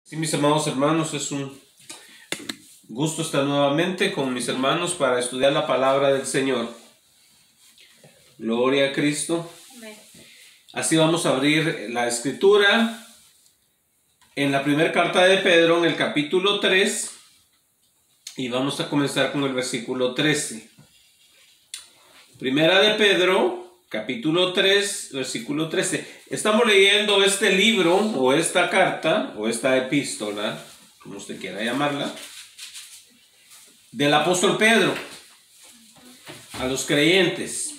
Sí, mis amados hermanos, es un gusto estar nuevamente con mis hermanos para estudiar la palabra del Señor. Gloria a Cristo. Amén. Así vamos a abrir la escritura en la primera carta de Pedro, en el capítulo 3, y vamos a comenzar con el versículo 13. Primera de Pedro, capítulo 3, versículo 13. Estamos leyendo este libro, o esta carta, o esta epístola, como usted quiera llamarla, del apóstol Pedro a los creyentes.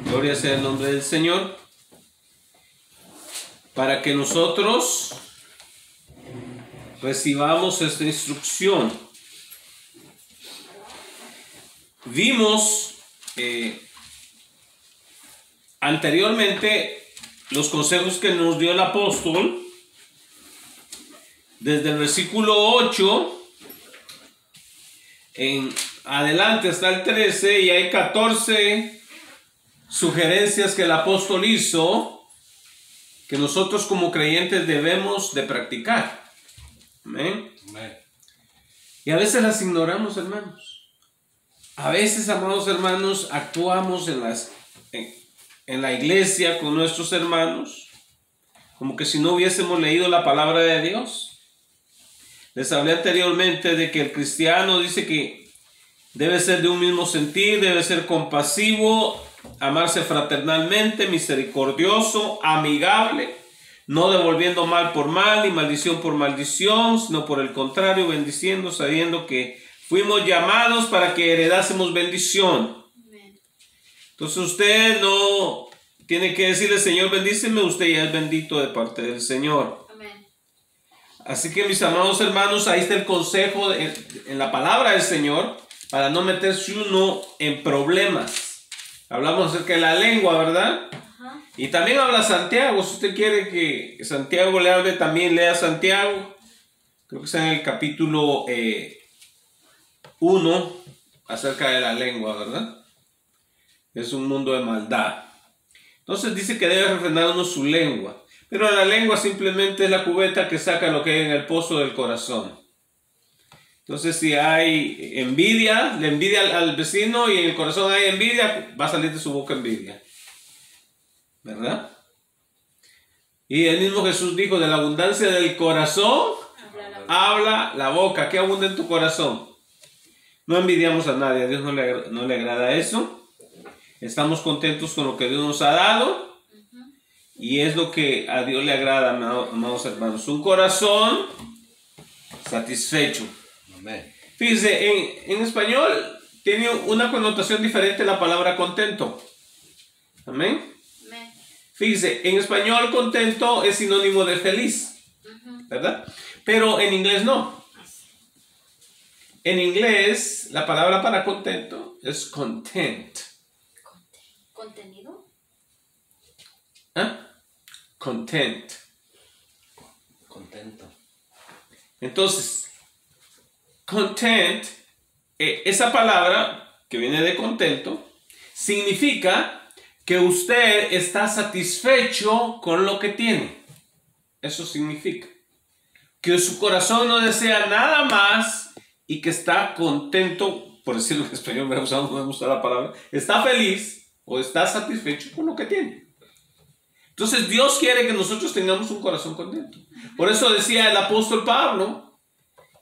Gloria sea el nombre del Señor. Para que nosotros recibamos esta instrucción. Vimos anteriormente los consejos que nos dio el apóstol desde el versículo 8 en adelante hasta el 13, y hay 14 sugerencias que el apóstol hizo que nosotros como creyentes debemos de practicar. Amén. Amén. Y a veces las ignoramos, hermanos. A veces, amados hermanos, actuamos en la iglesia con nuestros hermanos como que si no hubiésemos leído la palabra de Dios. Les hablé anteriormente de que el cristiano dice que debe ser de un mismo sentir, debe ser compasivo, amarse fraternalmente, misericordioso, amigable, no devolviendo mal por mal ni maldición por maldición, sino por el contrario, bendiciendo, sabiendo que fuimos llamados para que heredásemos bendición. Amén. Entonces usted no tiene que decirle, Señor, bendíceme, usted ya es bendito de parte del Señor. Amén. Así que, mis amados hermanos, ahí está el consejo en la palabra del Señor para no meterse uno en problemas. Hablamos acerca de la lengua, ¿verdad? Ajá. Y también habla Santiago. Si usted quiere que Santiago le hable, también lea Santiago. Creo que está en el capítulo 1 acerca de la lengua, ¿verdad? Es un mundo de maldad. Entonces dice que debe refrenar uno su lengua. Pero la lengua simplemente es la cubeta que saca lo que hay en el pozo del corazón. Entonces, si hay envidia, le envidia al vecino y en el corazón hay envidia, va a salir de su boca envidia. ¿Verdad? Y el mismo Jesús dijo, de la abundancia del corazón habla la boca. ¿Qué abunda en tu corazón? No envidiamos a nadie, a Dios no le agrada eso. Estamos contentos con lo que Dios nos ha dado. Y es lo que a Dios le agrada, amados hermanos. Un corazón satisfecho. Amén. Fíjense, en español tiene una connotación diferente la palabra contento. Amén. Amén. Fíjense, en español contento es sinónimo de feliz, ¿verdad? Pero en inglés no. En inglés la palabra para contento es content. ¿Contenido? ¿Ah? Content. Contento. Entonces, content, esa palabra que viene de contento, significa que usted está satisfecho con lo que tiene. Eso significa que su corazón no desea nada más y que está contento, por decirlo en español, me gusta la palabra, está feliz o está satisfecho con lo que tiene. Entonces Dios quiere que nosotros tengamos un corazón contento. Por eso decía el apóstol Pablo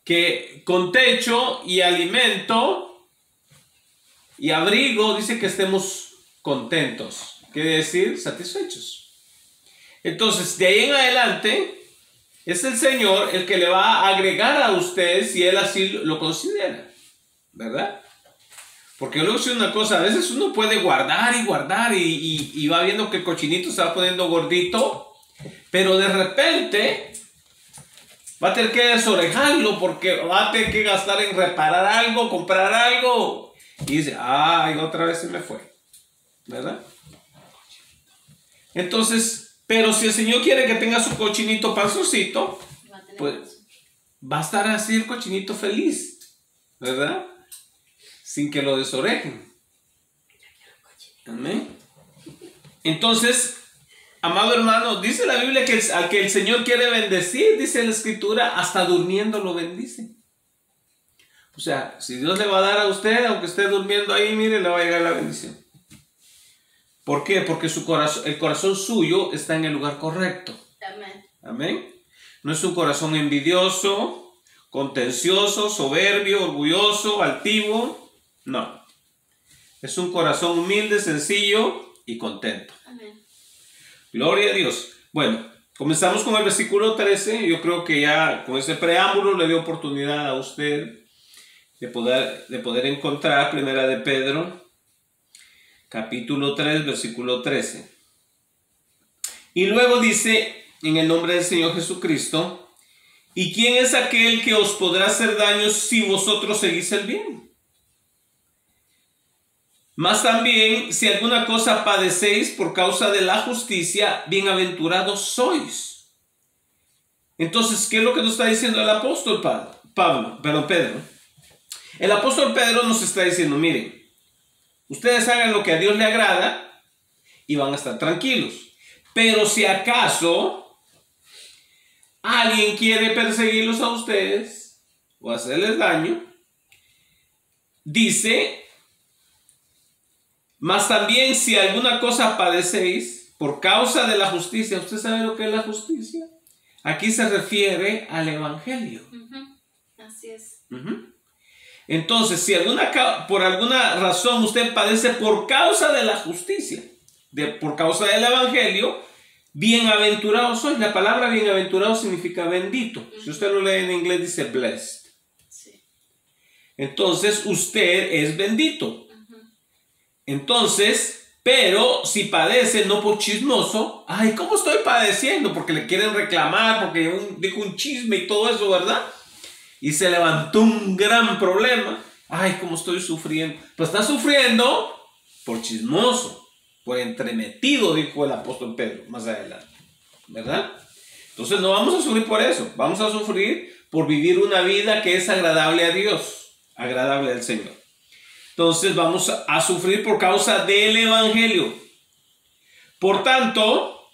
que con techo y alimento y abrigo dice que estemos contentos. Quiere decir satisfechos. Entonces de ahí en adelante es el Señor el que le va a agregar a usted si Él así lo considera. ¿Verdad? Porque luego es una cosa, a veces uno puede guardar y guardar y va viendo que el cochinito se va poniendo gordito, pero de repente va a tener que desorejarlo porque va a tener que gastar en reparar algo, comprar algo, y dice, ay, otra vez se me fue, ¿verdad? Entonces, pero si el Señor quiere que tenga su cochinito panzoncito, pues va a estar así el cochinito feliz, ¿verdad? Sin que lo desorejen. Amén. Entonces, amado hermano, dice la Biblia que al que el Señor quiere bendecir, dice la Escritura, hasta durmiendo lo bendice. O sea, si Dios le va a dar a usted, aunque esté durmiendo ahí, mire, le va a llegar la bendición. ¿Por qué? Porque el corazón suyo está en el lugar correcto. Amén. Amén. No es un corazón envidioso, contencioso, soberbio, orgulloso, altivo. No. Es un corazón humilde, sencillo y contento. Amén. Gloria a Dios. Bueno, comenzamos con el versículo 13. Yo creo que ya con ese preámbulo le dio oportunidad a usted de poder encontrar Primera de Pedro, capítulo 3, versículo 13. Y luego dice, en el nombre del Señor Jesucristo, ¿y quién es aquel que os podrá hacer daño si vosotros seguís el bien? Mas también, si alguna cosa padecéis por causa de la justicia, bienaventurados sois. Entonces, ¿qué es lo que nos está diciendo el apóstol Pedro? El apóstol Pedro nos está diciendo, miren, ustedes hagan lo que a Dios le agrada y van a estar tranquilos. Pero si acaso alguien quiere perseguirlos a ustedes o hacerles daño, dice, mas también si alguna cosa padecéis por causa de la justicia, ¿usted sabe lo que es la justicia? Aquí se refiere al evangelio. Así es. Entonces, si por alguna razón usted padece por causa de la justicia, por causa del evangelio, bienaventurado sois. La palabra bienaventurado significa bendito. Si usted lo lee en inglés dice blessed. Sí. Entonces, usted es bendito. Entonces, pero si padece no por chismoso, ay, ¿cómo estoy padeciendo? Porque le quieren reclamar, porque dijo un chisme y todo eso, ¿verdad? Y se levantó un gran problema. Ay, ¿cómo estoy sufriendo? Pues está sufriendo por chismoso, por entremetido, dijo el apóstol Pedro más adelante, ¿verdad? Entonces no vamos a sufrir por eso, vamos a sufrir por vivir una vida que es agradable a Dios, agradable al Señor. Entonces vamos a sufrir por causa del evangelio. Por tanto,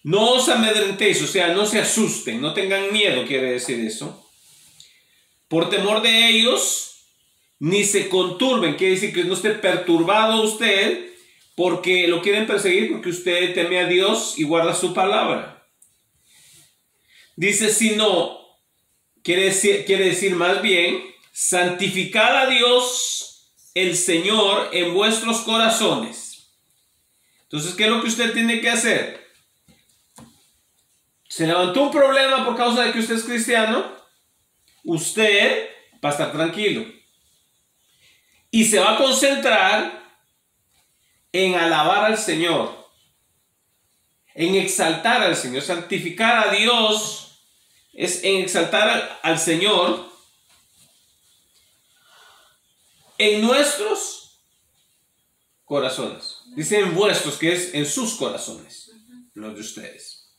no os amedrentéis, o sea, no se asusten, no tengan miedo, quiere decir eso. Por temor de ellos, ni se conturben, quiere decir que no esté perturbado usted porque lo quieren perseguir, porque usted teme a Dios y guarda su palabra. Dice, sino, quiere decir más bien, santificad a Dios el Señor en vuestros corazones. Entonces, ¿qué es lo que usted tiene que hacer? Se levantó un problema por causa de que usted es cristiano, usted va a estar tranquilo y se va a concentrar en alabar al Señor, en exaltar al Señor. Santificar a Dios es en exaltar al Señor en nuestros corazones. Dice en vuestros, que es en sus corazones, no de ustedes.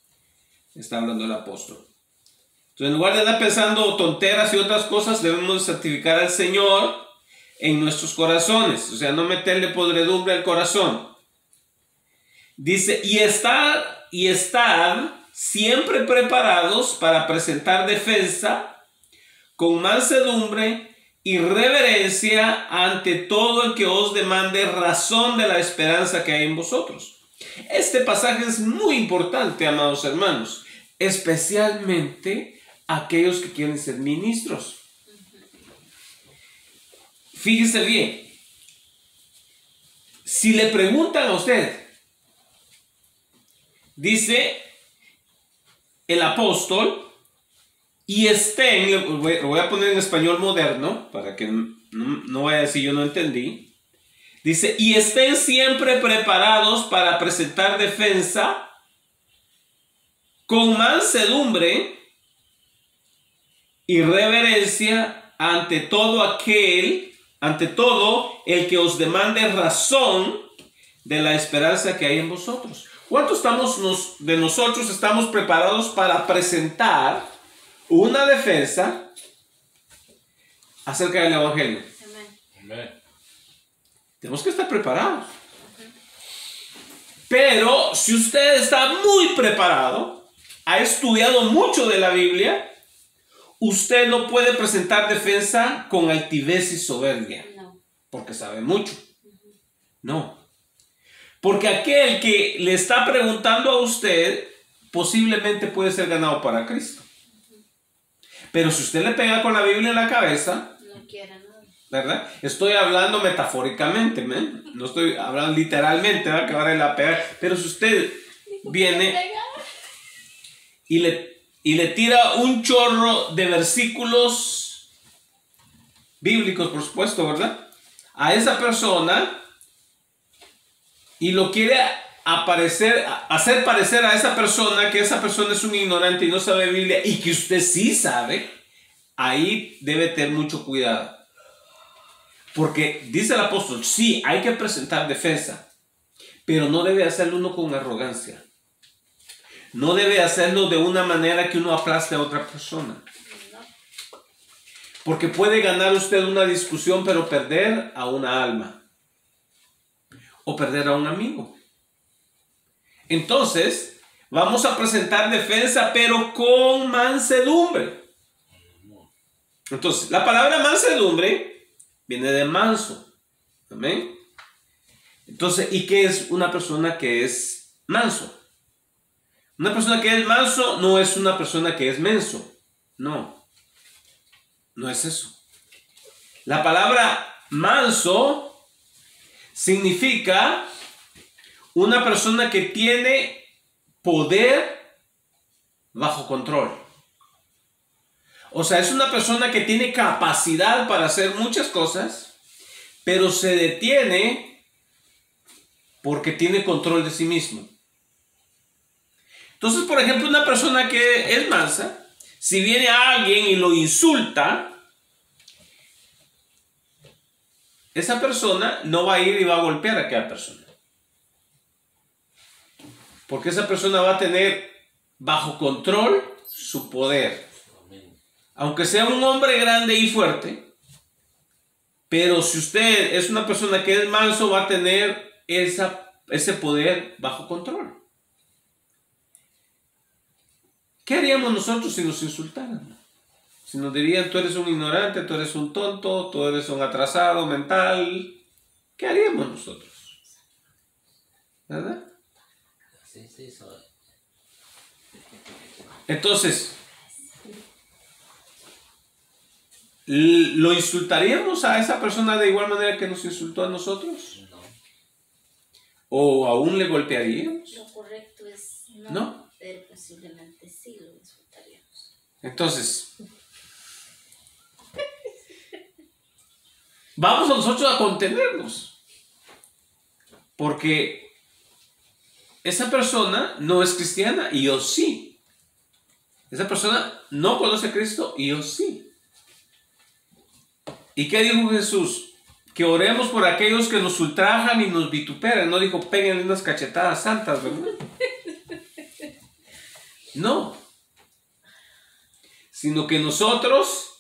Está hablando el apóstol. Entonces, en lugar de andar pensando tonteras y otras cosas, debemos santificar al Señor en nuestros corazones. O sea, no meterle podredumbre al corazón. Dice, y estad siempre preparados para presentar defensa con mansedumbre y reverencia ante todo el que os demande razón de la esperanza que hay en vosotros. Este pasaje es muy importante, amados hermanos, especialmente aquellos que quieren ser ministros. Fíjese bien, si le preguntan a usted, dice el apóstol, y estén, lo voy a poner en español moderno, para que no vaya a decir yo no entendí. Dice, y estén siempre preparados para presentar defensa con mansedumbre y reverencia ante todo el que os demande razón de la esperanza que hay en vosotros. ¿Cuántos de nosotros estamos preparados para presentar una defensa acerca del evangelio? Amén. Tenemos que estar preparados. Pero si usted está muy preparado, ha estudiado mucho de la Biblia, usted no puede presentar defensa con altivez y soberbia, No. porque sabe mucho. No. Porque aquel que le está preguntando a usted posiblemente puede ser ganado para Cristo. Pero si usted le pega con la Biblia en la cabeza, No quiere nada. ¿verdad? Estoy hablando metafóricamente, ¿me? No estoy hablando literalmente, ¿verdad? Que ahora le va a pegar. Pero si usted viene y le tira un chorro de versículos bíblicos, por supuesto, ¿verdad? A esa persona y lo quiere hacer parecer a esa persona que esa persona es un ignorante y no sabe Biblia y que usted sí sabe, ahí debe tener mucho cuidado. Porque dice el apóstol, sí, hay que presentar defensa, pero no debe hacerlo uno con arrogancia. No debe hacerlo de una manera que uno aplaste a otra persona. Porque puede ganar usted una discusión, pero perder a una alma. O perder a un amigo. Entonces, vamos a presentar defensa, pero con mansedumbre. Entonces, la palabra mansedumbre viene de manso. Amén. Entonces, ¿y qué es una persona que es manso? Una persona que es manso no es una persona que es menso. No. No es eso. La palabra manso significa una persona que tiene poder bajo control. O sea, es una persona que tiene capacidad para hacer muchas cosas, pero se detiene porque tiene control de sí mismo. Entonces, por ejemplo, una persona que es mansa, si viene alguien y lo insulta, esa persona no va a ir y va a golpear a aquella persona. Porque esa persona va a tener bajo control su poder. Aunque sea un hombre grande y fuerte, pero si usted es una persona que es manso, va a tener ese poder bajo control. ¿Qué haríamos nosotros si nos insultaran? Si nos dirían, tú eres un ignorante, tú eres un tonto, tú eres un atrasado mental, ¿qué haríamos nosotros? ¿Verdad? Sí, soy. Entonces, ¿lo insultaríamos a esa persona de igual manera que nos insultó a nosotros? No. ¿O aún le golpearíamos? Lo correcto es No. pero posiblemente sí lo insultaríamos. Entonces, vamos a nosotros a contenernos. Porque esa persona no es cristiana y yo sí. Esa persona no conoce a Cristo y yo sí. ¿Y qué dijo Jesús? Que oremos por aquellos que nos ultrajan y nos vituperan. No dijo, péguenle unas cachetadas santas, ¿verdad? No. Sino que nosotros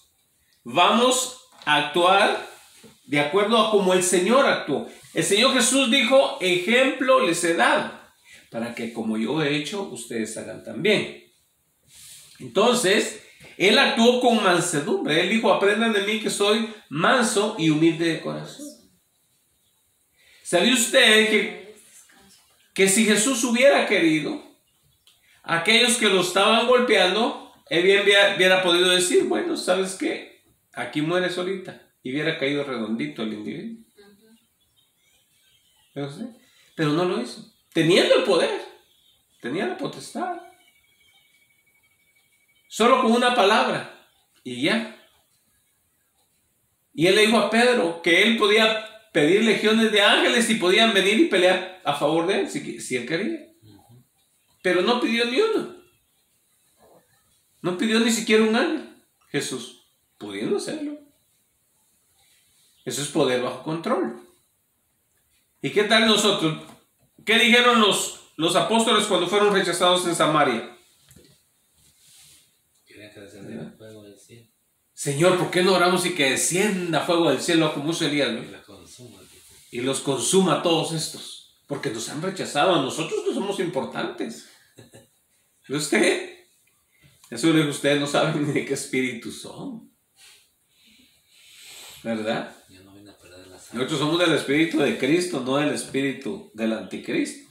vamos a actuar de acuerdo a como el Señor actuó. El Señor Jesús dijo, ejemplo les he dado, para que como yo he hecho, ustedes hagan también. Entonces, Él actuó con mansedumbre. Él dijo, aprendan de mí que soy manso y humilde de corazón. ¿Sabía usted que si Jesús hubiera querido, aquellos que lo estaban golpeando, Él bien hubiera podido decir, bueno, ¿sabes qué? Aquí mueres ahorita. Y hubiera caído redondito el individuo. Pero no lo hizo. Teniendo el poder, tenía la potestad. Solo con una palabra y ya. Y Él le dijo a Pedro que Él podía pedir legiones de ángeles y podían venir y pelear a favor de Él si Él quería. Pero no pidió ni uno. No pidió ni siquiera un ángel. Jesús, pudiendo hacerlo. Eso es poder bajo control. ¿Y qué tal nosotros? ¿Qué dijeron los apóstoles cuando fueron rechazados en Samaria? Quería que descendiera fuego del cielo. Señor, ¿por qué no oramos y que descienda fuego del cielo como hizo Elías, ¿no? Y la consuma. Y los consuma a todos estos? Porque nos han rechazado. A nosotros no somos importantes. ¿Ve usted? Eso le digo, ustedes no saben ni de qué espíritu son. ¿Verdad? Yo no vine a perder la sangre. Nosotros somos del espíritu de Cristo, no del espíritu del anticristo.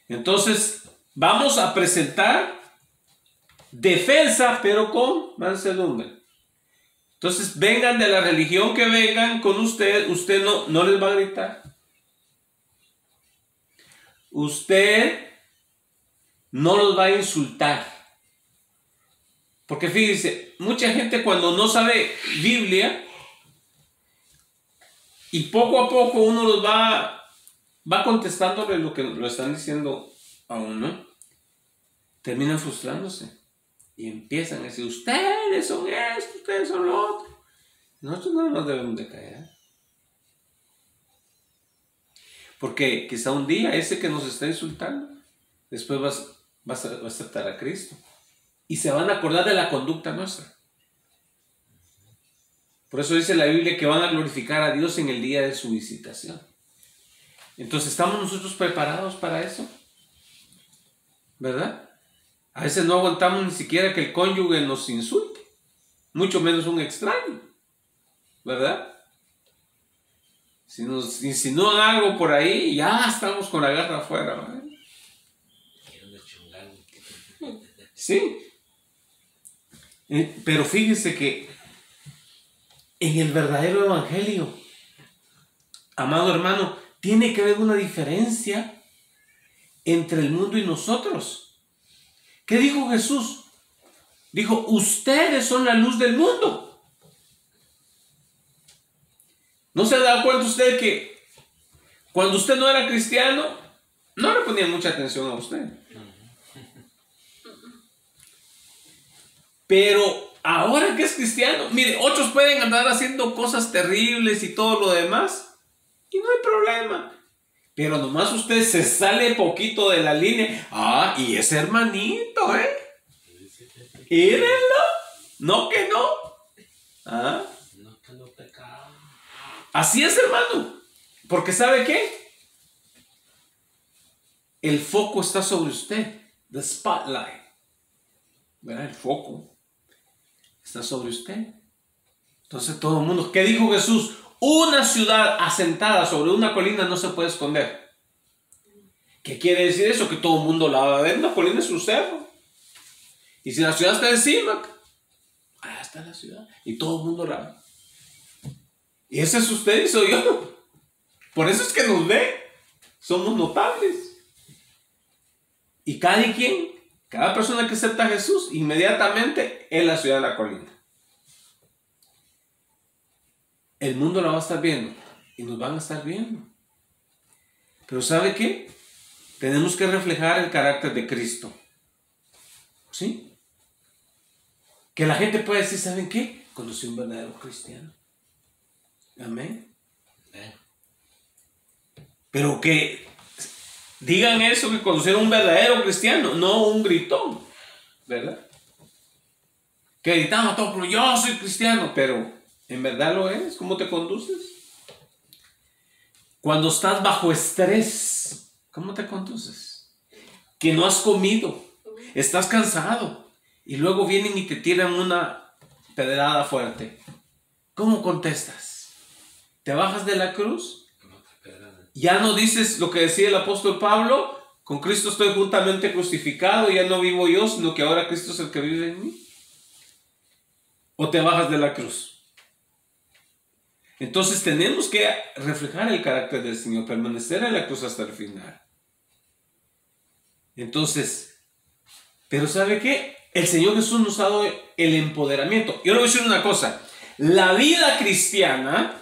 Entonces, vamos a presentar defensa, pero con mansedumbre. Entonces, vengan de la religión que vengan con usted no les va a gritar. Usted no los va a insultar. Porque fíjense, mucha gente cuando no sabe Biblia y poco a poco uno los va contestándole lo que lo están diciendo a uno, terminan frustrándose y empiezan a decir, ustedes son esto, ustedes son lo otro. Nosotros no nos debemos de caer. Porque quizá un día ese que nos está insultando, después va a aceptar a Cristo. Y se van a acordar de la conducta nuestra. Por eso dice la Biblia que van a glorificar a Dios en el día de su visitación. Entonces, ¿estamos nosotros preparados para eso? ¿Verdad? A veces no aguantamos ni siquiera que el cónyuge nos insulte, mucho menos un extraño. ¿Verdad? Si nos insinúan algo por ahí, ya estamos con la garra afuera. ¿Verdad? Sí. Pero fíjese que en el verdadero evangelio, amado hermano, tiene que haber una diferencia entre el mundo y nosotros. ¿Qué dijo Jesús? Dijo, ustedes son la luz del mundo. ¿No se ha dado cuenta usted que cuando usted no era cristiano, no le ponía mucha atención a usted? Pero ahora que es cristiano, mire, otros pueden andar haciendo cosas terribles y todo lo demás, y no hay problema. Pero nomás usted se sale poquito de la línea. Ah, y ese hermanito, Mírenlo. No que no. Ah. No que no pecado. Así es, hermano. Porque ¿sabe qué? El foco está sobre usted. The spotlight. ¿Verdad? El foco está sobre usted. Entonces todo el mundo, ¿qué dijo Jesús? Una ciudad asentada sobre una colina no se puede esconder. ¿Qué quiere decir eso? Que todo el mundo la va a ver. Una colina es un cerro. Y si la ciudad está encima, allá está la ciudad. Y todo el mundo la ve. Y ese es usted y soy yo. Por eso es que nos ve. Somos notables. Y cada persona que acepta a Jesús, inmediatamente es la ciudad de la colina. El mundo la va a estar viendo y nos van a estar viendo. Pero ¿sabe qué? Tenemos que reflejar el carácter de Cristo. ¿Sí? Que la gente pueda decir, ¿saben qué? Conocí un verdadero cristiano. Amén. Pero que digan eso, que conocieron un verdadero cristiano, no un gritón. ¿Verdad? Que gritamos todo, pero yo soy cristiano, pero ¿en verdad lo eres? ¿Cómo te conduces? Cuando estás bajo estrés, ¿cómo te conduces? Que no has comido, estás cansado y luego vienen y te tiran una pedrada fuerte. ¿Cómo contestas? ¿Te bajas de la cruz? Ya no dices lo que decía el apóstol Pablo, con Cristo estoy juntamente crucificado, ya no vivo yo, sino que ahora Cristo es el que vive en mí. ¿O te bajas de la cruz? Entonces tenemos que reflejar el carácter del Señor, permanecer en la cruz hasta el final. Entonces, pero ¿sabe qué? El Señor Jesús nos ha dado el empoderamiento. Yo le voy a decir una cosa, la vida cristiana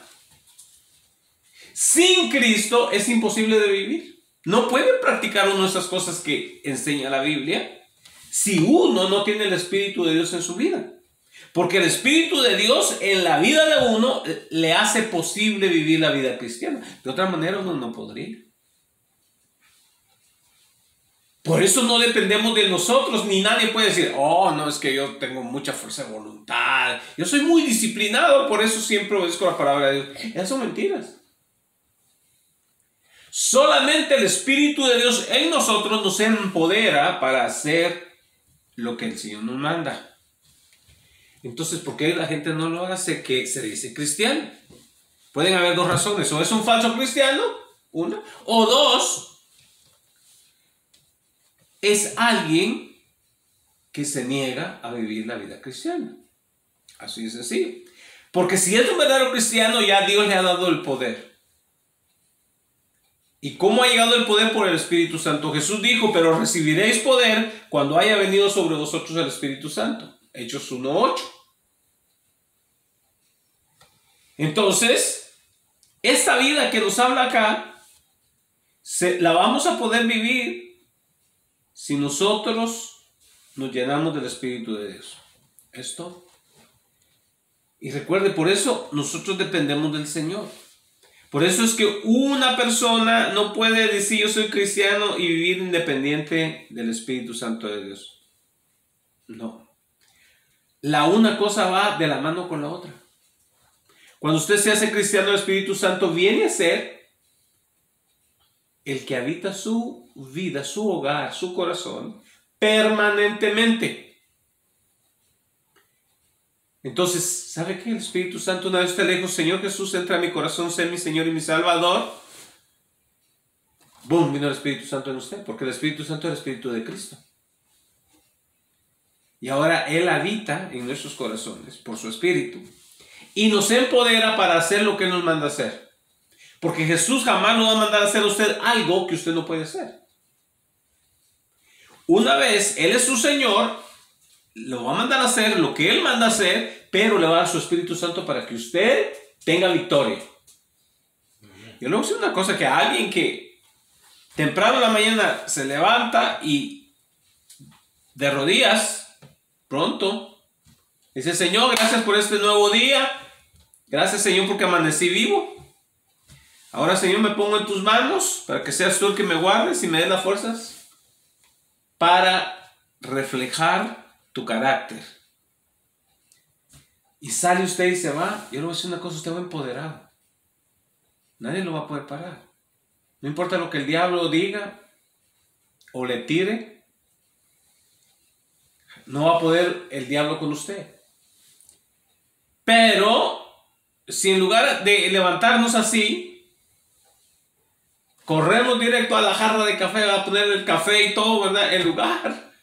sin Cristo es imposible de vivir. No puede practicar uno de esas cosas que enseña la Biblia si uno no tiene el Espíritu de Dios en su vida. Porque el Espíritu de Dios en la vida de uno le hace posible vivir la vida cristiana. De otra manera uno no podría. Por eso no dependemos de nosotros, ni nadie puede decir, oh, no, es que yo tengo mucha fuerza de voluntad. Yo soy muy disciplinado, por eso siempre obedezco la palabra de Dios. Esas son mentiras. Solamente el Espíritu de Dios en nosotros nos empodera para hacer lo que el Señor nos manda. Entonces, ¿por qué la gente no lo hace? Que se dice cristiano. Pueden haber dos razones. O es un falso cristiano, una. O dos, es alguien que se niega a vivir la vida cristiana. Así es sencillo. Porque si es un verdadero cristiano, ya Dios le ha dado el poder. ¿Y cómo ha llegado el poder? Por el Espíritu Santo. Jesús dijo, pero recibiréis poder cuando haya venido sobre vosotros el Espíritu Santo. Hechos 1:8. Entonces, esta vida que nos habla acá, la vamos a poder vivir si nosotros nos llenamos del Espíritu de Dios. Esto. Y recuerde, por eso nosotros dependemos del Señor. Por eso es que una persona no puede decir yo soy cristiano y vivir independiente del Espíritu Santo de Dios. No. La una cosa va de la mano con la otra. Cuando usted se hace cristiano, el Espíritu Santo viene a ser el que habita su vida, su hogar, su corazón, permanentemente. Entonces, ¿sabe qué? El Espíritu Santo, una vez te le dijo, Señor Jesús, entra a mi corazón, sé mi Señor y mi Salvador. ¡Bum! Vino el Espíritu Santo en usted, porque el Espíritu Santo es el Espíritu de Cristo. Y ahora Él habita en nuestros corazones por su Espíritu. Y nos empodera para hacer lo que Él nos manda hacer. Porque Jesús jamás nos va a mandar a hacer a usted algo que usted no puede hacer. Una vez Él es su Señor, lo va a mandar a hacer lo que Él manda a hacer, pero le va a dar su Espíritu Santo para que usted tenga victoria. Yo le voy a decir una cosa, que a alguien que temprano en la mañana se levanta y de rodillas, pronto, dice, Señor, gracias por este nuevo día, gracias Señor porque amanecí vivo. Ahora Señor me pongo en tus manos para que seas tú el que me guardes y me des las fuerzas para reflejar tu carácter. Y sale usted y se va. Yo le voy a decir una cosa, usted va empoderado. Nadie lo va a poder parar. No importa lo que el diablo diga o le tire, no va a poder el diablo con usted. Pero si en lugar de levantarnos así, corremos directo a la jarra de café, a poner el café y todo, ¿verdad? En lugar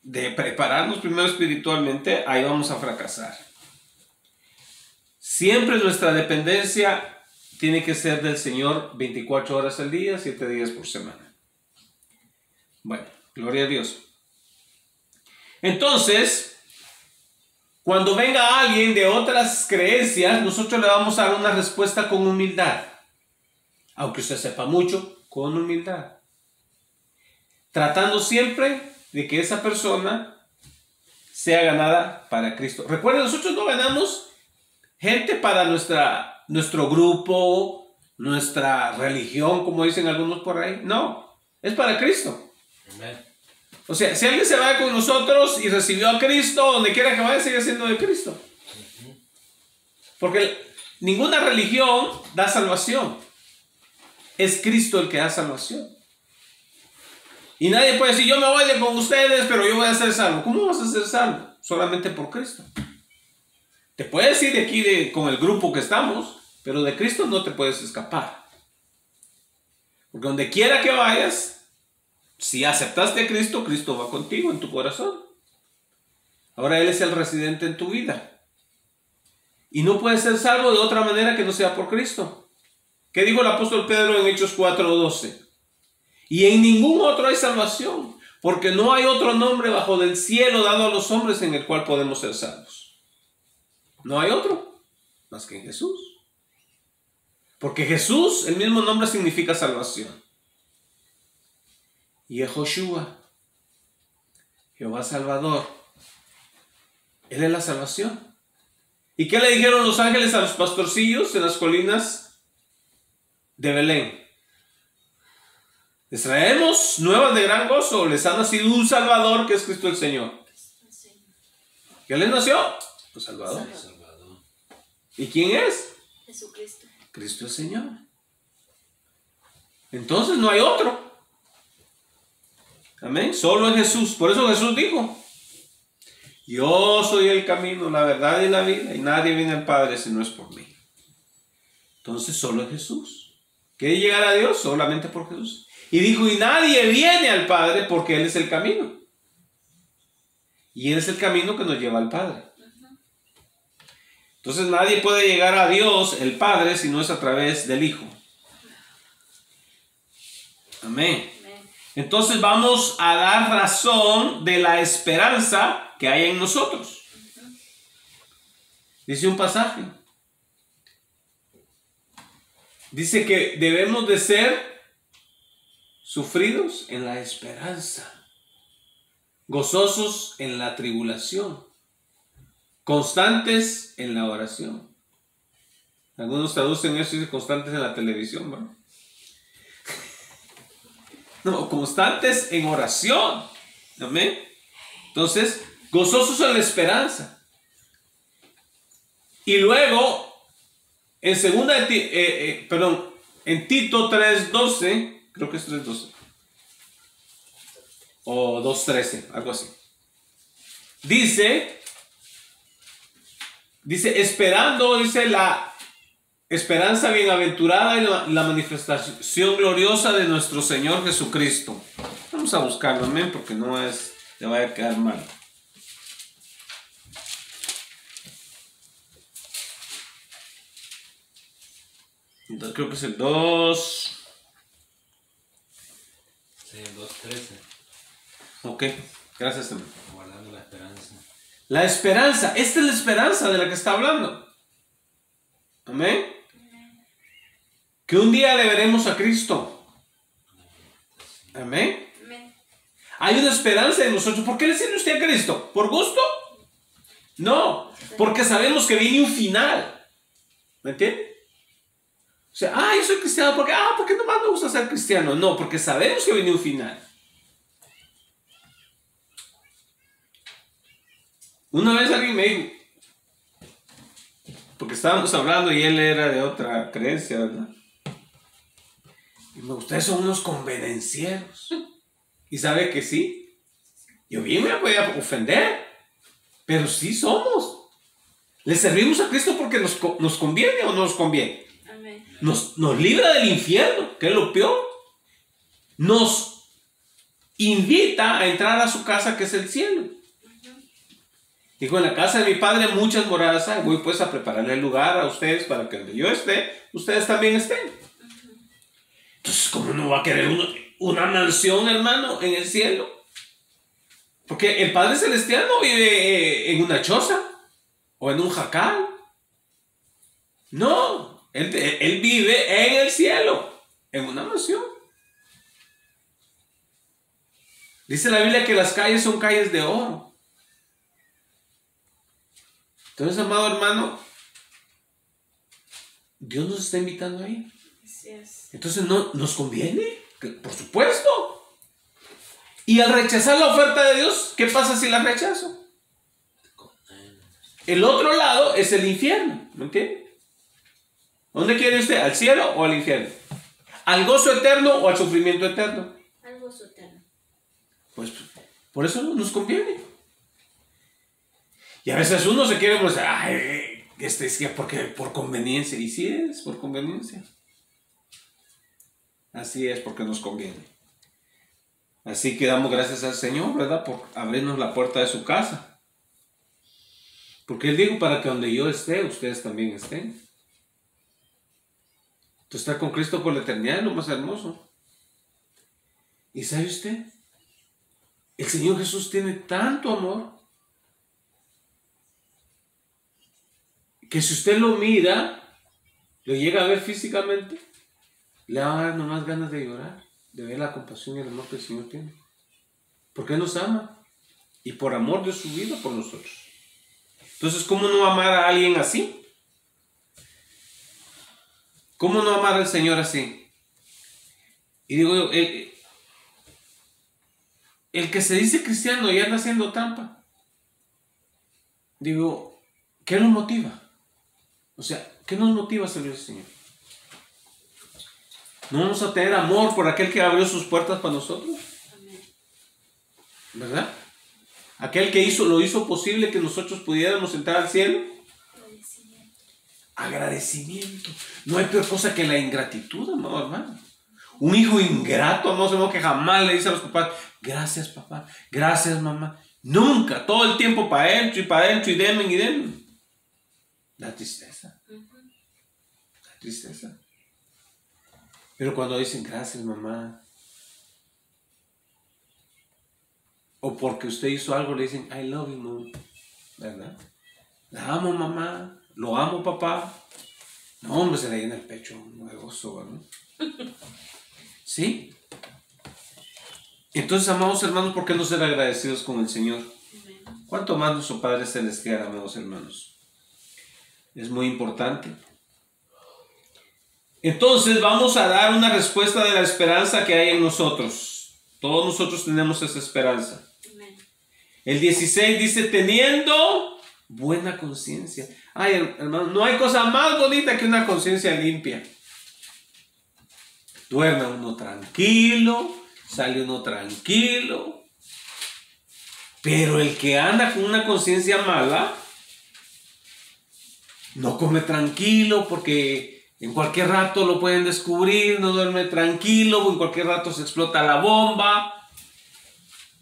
de prepararnos primero espiritualmente, ahí vamos a fracasar. Siempre nuestra dependencia tiene que ser del Señor 24 horas al día, 7 días por semana. Bueno, gloria a Dios. Entonces, cuando venga alguien de otras creencias, nosotros le vamos a dar una respuesta con humildad. Aunque usted sepa mucho, con humildad. Tratando siempre de que esa persona sea ganada para Cristo. Recuerden, nosotros no ganamos gente para nuestro grupo, nuestra religión, como dicen algunos por ahí. No, es para Cristo. Amén. O sea, si alguien se va con nosotros y recibió a Cristo, donde quiera que vaya, sigue siendo de Cristo. Porque ninguna religión da salvación. Es Cristo el que da salvación. Y nadie puede decir, yo me voy de con ustedes, pero yo voy a ser salvo. ¿Cómo vas a ser salvo? Solamente por Cristo. Te puedes ir de aquí con el grupo que estamos, pero de Cristo no te puedes escapar. Porque donde quiera que vayas, si aceptaste a Cristo, Cristo va contigo en tu corazón. Ahora Él es el residente en tu vida. Y no puedes ser salvo de otra manera que no sea por Cristo. ¿Qué dijo el apóstol Pedro en Hechos 4:12? Y en ningún otro hay salvación, porque no hay otro nombre bajo del cielo dado a los hombres en el cual podemos ser salvos. No hay otro más que en Jesús. Porque Jesús, el mismo nombre significa salvación. Y Yehoshua, Jehová Salvador, Él es la salvación. ¿Y qué le dijeron los ángeles a los pastorcillos en las colinas de Belén? Les traemos nuevas de gran gozo, les ha nacido un Salvador que es Cristo el Señor. ¿Qué les nació? Un Salvador. Salvador. ¿Y quién es? Jesucristo. Cristo el Señor. Entonces no hay otro. Amén. Solo es Jesús. Por eso Jesús dijo: yo soy el camino, la verdad y la vida, y nadie viene al Padre si no es por mí. Entonces solo es Jesús. ¿Quiere llegar a Dios? Solamente por Jesús. Y dijo: y nadie viene al Padre porque Él es el camino. Y Él es el camino que nos lleva al Padre. Entonces nadie puede llegar a Dios, el Padre, si no es a través del Hijo. Amén. Entonces vamos a dar razón de la esperanza que hay en nosotros. Dice un pasaje. Dice que debemos de ser sufridos en la esperanza, gozosos en la tribulación, constantes en la oración. Algunos traducen eso y dicen constantes en la televisión, ¿no? No, constantes en oración. Amén. Entonces, gozosos en la esperanza. Y luego, en en Tito 3:12, creo que es 3:12, o 2:13, algo así. Dice, esperando, dice la esperanza bienaventurada y la manifestación gloriosa de nuestro Señor Jesucristo. Vamos a buscarlo, amén, porque no es, le vaya a quedar mal. Entonces creo que es el 2. Sí, el 2:13. Ok, gracias, amén. Guardando la esperanza. La esperanza, esta es la esperanza de la que está hablando. Amén. Que un día le veremos a Cristo. Amén. Amén. Hay una esperanza en nosotros. ¿Por qué le sirve usted a Cristo? ¿Por gusto? No, porque sabemos que viene un final. ¿Me entiende? O sea, yo soy cristiano porque nomás me gusta ser cristiano. No, porque sabemos que viene un final. Una vez alguien me dijo, porque estábamos hablando y él era de otra creencia, ¿verdad? Y me ustedes son unos convenencieros. Y sabe que sí. Yo bien me podía ofender, pero sí somos. ¿Le servimos a Cristo porque nos conviene o no nos conviene? Amén. Nos libra del infierno, que es lo peor. Nos invita a entrar a su casa, que es el cielo. Dijo: en la casa de mi Padre muchas moradas hay. Voy pues a prepararle el lugar a ustedes para que donde yo esté, ustedes también estén. Entonces, ¿cómo no va a querer una mansión, hermano, en el cielo? Porque el Padre Celestial no vive en una choza o en un jacal. No, él vive en el cielo, en una mansión. Dice la Biblia que las calles son calles de oro. Entonces, amado hermano, Dios nos está invitando ahí. Así es. Entonces, ¿no nos conviene? Por supuesto. Y al rechazar la oferta de Dios, ¿qué pasa si la rechazo? El otro lado es el infierno, ¿me entiende? ¿Dónde quiere usted? ¿Al cielo o al infierno? ¿Al gozo eterno o al sufrimiento eterno? Al gozo eterno. Pues por eso no nos conviene. Y a veces uno se quiere pues, es que porque por conveniencia. Y sí es por conveniencia. Así es, porque nos conviene. Así que damos gracias al Señor, ¿verdad? Por abrirnos la puerta de su casa. Porque Él dijo: para que donde yo esté, ustedes también estén. Entonces, estar con Cristo por la eternidad es lo más hermoso. ¿Y sabe usted? El Señor Jesús tiene tanto amor que si usted lo mira, lo llega a ver físicamente, le va a dar nomás ganas de llorar, de ver la compasión y el amor que el Señor tiene. Porque Él nos ama y por amor de su vida por nosotros. Entonces, ¿cómo no amar a alguien así? ¿Cómo no amar al Señor así? Y digo yo, el que se dice cristiano y anda haciendo trampa, digo, ¿qué nos motiva? O sea, ¿qué nos motiva a servir al Señor? ¿No vamos a tener amor por aquel que abrió sus puertas para nosotros? Amén. ¿Verdad? Aquel que lo hizo posible que nosotros pudiéramos entrar al cielo. Agradecimiento. Agradecimiento. No hay peor cosa que la ingratitud, amado hermano. Un hijo ingrato, amado hermano, que jamás le dice a los papás, gracias papá, gracias mamá. Nunca, todo el tiempo para adentro y para adentro y denme y denme. La tristeza, la tristeza. Pero cuando dicen gracias mamá, o porque usted hizo algo, le dicen I love you mom, ¿verdad? La amo mamá, lo amo papá. No, hombre, se le llena el pecho de gozo, ¿verdad? ¿Sí? Entonces, amados hermanos, ¿por qué no ser agradecidos con el Señor? Amén. ¿Cuánto más nuestro Padre Celestial, amados hermanos? Es muy importante. Entonces, vamos a dar una respuesta de la esperanza que hay en nosotros. Todos nosotros tenemos esa esperanza. Amén. El 16 dice, teniendo buena conciencia. Ay, hermano, no hay cosa más bonita que una conciencia limpia. Duerme uno tranquilo, sale uno tranquilo. Pero el que anda con una conciencia mala, no come tranquilo porque en cualquier rato lo pueden descubrir, no duerme tranquilo, en cualquier rato se explota la bomba.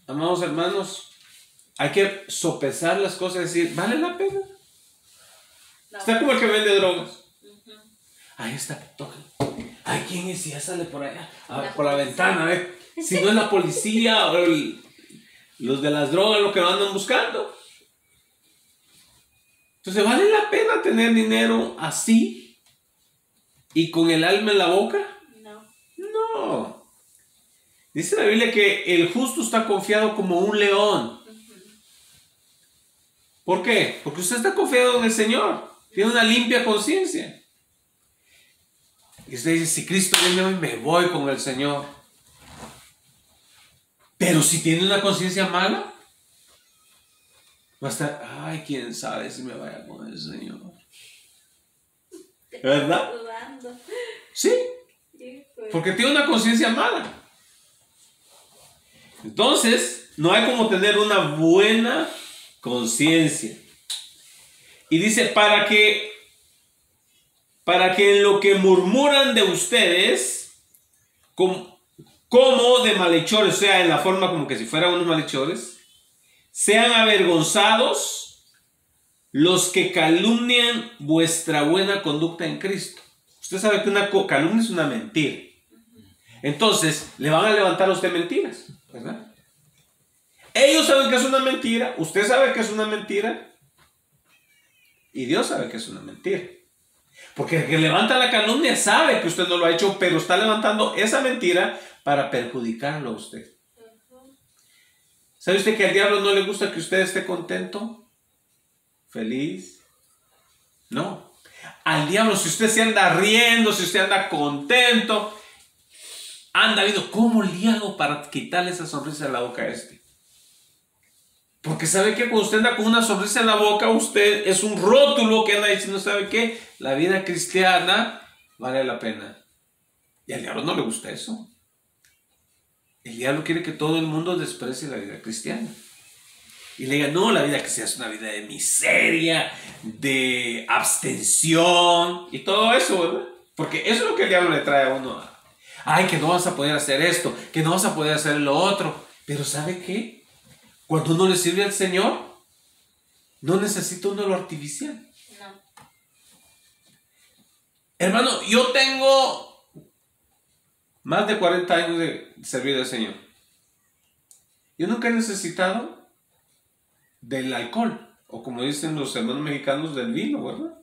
Amados hermanos, hay que sopesar las cosas y decir, ¿vale la pena? Está como el que vende drogas. Ahí está, toca. Ay, ¿quién es? Ya sale por allá, por la ventana, a ver. Si no es la policía o los de las drogas lo que lo andan buscando. Entonces, ¿vale la pena tener dinero así y con el alma en la boca? No. No. Dice la Biblia que el justo está confiado como un león. ¿Por qué? Porque usted está confiado en el Señor. Tiene una limpia conciencia. Y usted dice, si Cristo viene hoy, me voy con el Señor. Pero si tiene una conciencia mala, va a estar, ay, quién sabe si me vaya con el Señor. ¿Verdad? Dudando. Sí, Hijo. porque tiene una conciencia mala. Entonces, no hay como tener una buena conciencia. Y dice, para que en lo que murmuran de ustedes, como de malhechores, o sea, en la forma como que si fueran unos malhechores, sean avergonzados los que calumnian vuestra buena conducta en Cristo. Usted sabe que una calumnia es una mentira. Entonces, le van a levantar a usted mentiras, ¿verdad? Ellos saben que es una mentira, usted sabe que es una mentira, y Dios sabe que es una mentira. Porque el que levanta la calumnia sabe que usted no lo ha hecho, pero está levantando esa mentira para perjudicarlo a usted. ¿Sabe usted que al diablo no le gusta que usted esté contento? ¿Feliz? No. Al diablo, si usted se anda riendo, si usted anda contento, anda viendo cómo le hago para quitarle esa sonrisa de la boca a este. Porque sabe que cuando usted anda con una sonrisa en la boca, usted es un rótulo que anda diciendo, ¿sabe qué? La vida cristiana vale la pena. Y al diablo no le gusta eso. El diablo quiere que todo el mundo desprecie la vida cristiana. Y le diga, no, la vida cristiana es una vida de miseria, de abstención y todo eso, ¿verdad? Porque eso es lo que el diablo le trae a uno. Ay, que no vas a poder hacer esto, que no vas a poder hacer lo otro. Pero ¿sabe qué? Cuando uno le sirve al Señor, no necesita uno lo artificial. No. Hermano, yo tengo más de 40 años de servir al Señor. Yo nunca he necesitado del alcohol, o como dicen los hermanos mexicanos, del vino, ¿verdad?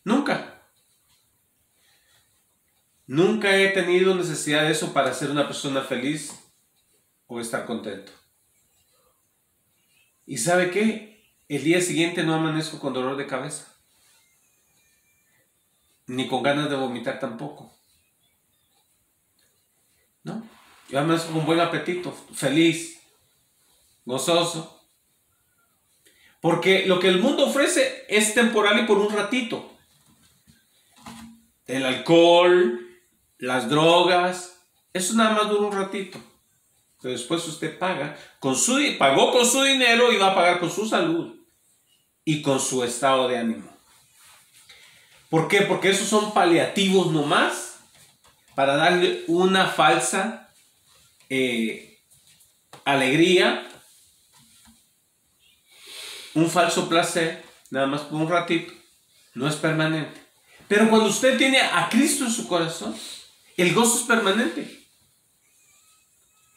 Nunca. Nunca he tenido necesidad de eso para ser una persona feliz o estar contento. ¿Y sabe qué? El día siguiente no amanezco con dolor de cabeza. Ni con ganas de vomitar tampoco. ¿No? Yo amanezco con buen apetito, feliz, gozoso. Porque lo que el mundo ofrece es temporal y por un ratito. El alcohol, las drogas, eso nada más dura un ratito. Pero después usted pagó con su dinero y va a pagar con su salud y con su estado de ánimo. ¿Por qué? Porque esos son paliativos nomás para darle una falsa alegría, un falso placer, nada más por un ratito, no es permanente. Pero cuando usted tiene a Cristo en su corazón, el gozo es permanente.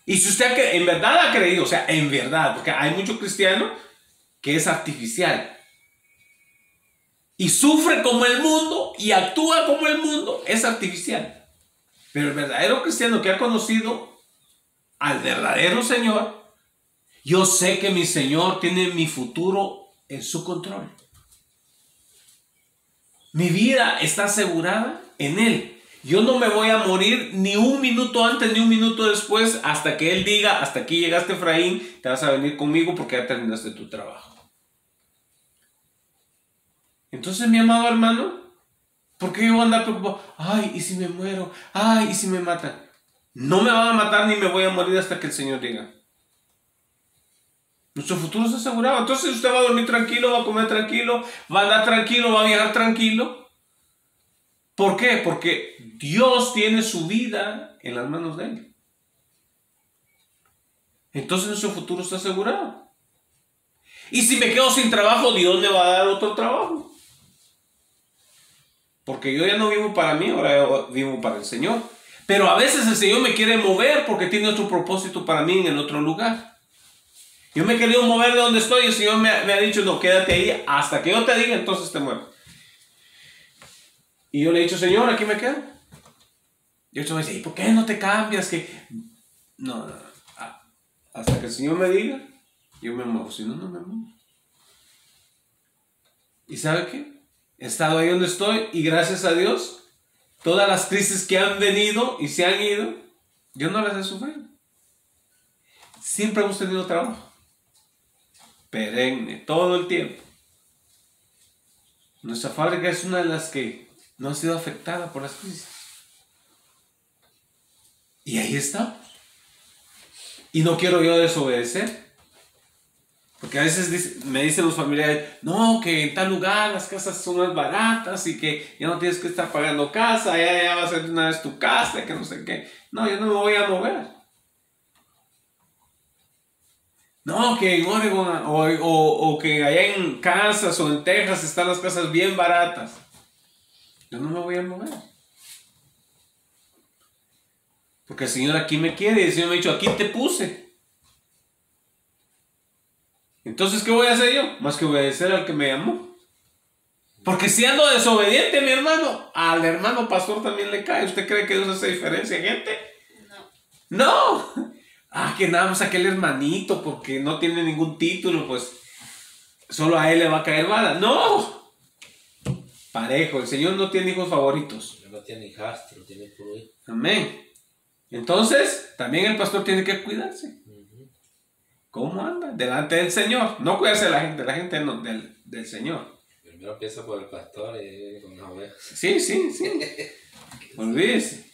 Y si usted en verdad ha creído, o sea, en verdad, porque hay mucho cristiano que es artificial y sufre como el mundo y actúa como el mundo, es artificial. Pero el verdadero cristiano que ha conocido al verdadero Señor, yo sé que mi Señor tiene mi futuro en su control. Mi vida está asegurada en Él. Yo no me voy a morir ni un minuto antes ni un minuto después hasta que Él diga, hasta aquí llegaste, Efraín, te vas a venir conmigo porque ya terminaste tu trabajo. Entonces, mi amado hermano, ¿por qué yo voy a andar preocupado? Ay, ¿y si me muero? Ay, ¿y si me matan? No me van a matar ni me voy a morir hasta que el Señor diga. Nuestro futuro está asegurado. Entonces usted va a dormir tranquilo, va a comer tranquilo, va a andar tranquilo, va a viajar tranquilo. ¿Por qué? Porque Dios tiene su vida en las manos de Él. Entonces nuestro futuro está asegurado. Y si me quedo sin trabajo, Dios me va a dar otro trabajo. Porque yo ya no vivo para mí, ahora yo vivo para el Señor. Pero a veces el Señor me quiere mover porque tiene otro propósito para mí en el otro lugar. Yo me he querido mover de donde estoy y el Señor me ha dicho, no, quédate ahí hasta que yo te diga, entonces te mueves. Y yo le he dicho, Señor, aquí me quedo. Y el Señor me dice, ¿y por qué no te cambias? No. Hasta que el Señor me diga, yo me muevo. Si no, no me muevo. ¿Y sabe qué? He estado ahí donde estoy y gracias a Dios, todas las crisis que han venido y se han ido, yo no las he sufrido. Siempre hemos tenido trabajo. Perenne, todo el tiempo. Nuestra fábrica es una de las que no ha sido afectada por las crisis. Y ahí estamos. Y no quiero yo desobedecer. Porque a veces me dicen los familiares, no, que en tal lugar las casas son más baratas y que ya no tienes que estar pagando casa, ya va a ser una vez tu casa, que no sé qué. No, yo no me voy a mover. No, que en Oregon o que allá en Kansas o en Texas están las casas bien baratas. Yo no me voy a mover. Porque el Señor aquí me quiere y el Señor me ha dicho, aquí te puse. Entonces, ¿qué voy a hacer yo? Más que obedecer al que me llamó. Porque si ando desobediente, mi hermano, al hermano pastor también le cae. ¿Usted cree que Dios hace diferencia, gente? No. Que nada más aquel hermanito, porque no tiene ningún título, pues solo a él le va a caer bala. ¡No! Parejo, el Señor no tiene hijos favoritos. No tiene hijastro, tiene puro hijo. Amén. Entonces, también el pastor tiene que cuidarse. ¿Cómo anda? Delante del Señor. No cuidarse de la gente no, del Señor. Primero empieza por el pastor y con las ovejas. Sí. Olvídese.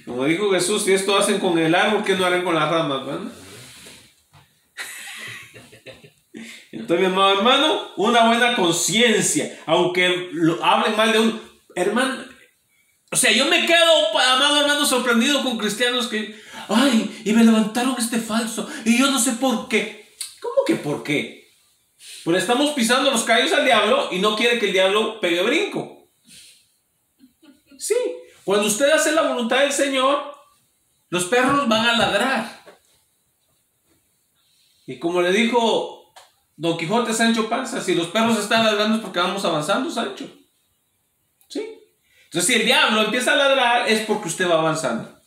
Como dijo Jesús, si esto hacen con el árbol, ¿qué no harán con las ramas? ¿Verdad? Entonces, mi amado hermano, una buena conciencia, aunque hablen mal de un hermano. O sea, yo me quedo, amado hermano, sorprendido con cristianos que, y me levantaron este falso, y yo no sé por qué. ¿Cómo que por qué? Pues estamos pisando los callos al diablo y no quiere que el diablo pegue brinco. Sí. Cuando usted hace la voluntad del Señor, los perros van a ladrar. Y como le dijo Don Quijote a Sancho Panza, si los perros están ladrando es porque vamos avanzando, Sancho. ¿Sí? Entonces, si el diablo empieza a ladrar es porque usted va avanzando.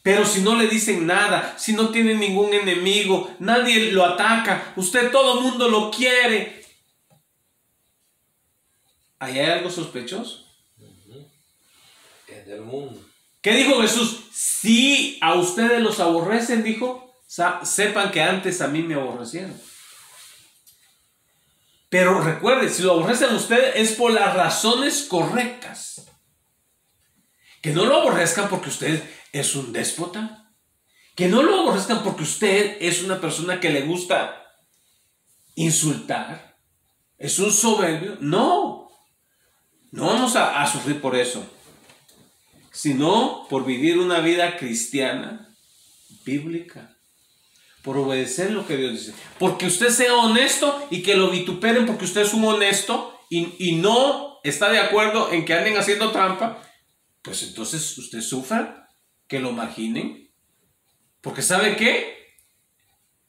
Pero si no le dicen nada, si no tiene ningún enemigo, nadie lo ataca, usted, todo el mundo lo quiere, ¿ahí hay algo sospechoso? Es del mundo. ¿Qué dijo Jesús? Si a ustedes los aborrecen, dijo, sepan que antes a mí me aborrecieron. Pero recuerden, si lo aborrecen a ustedes es por las razones correctas. Que no lo aborrezcan porque usted es un déspota. Que no lo aborrezcan porque usted es una persona que le gusta insultar. Es un soberbio. No. No vamos a sufrir por eso. Sino por vivir una vida cristiana, bíblica. Por obedecer lo que Dios dice. Porque usted sea honesto y que lo vituperen porque usted es un honesto y no está de acuerdo en que anden haciendo trampa. Pues entonces usted sufra, que lo marginen. Porque ¿sabe qué?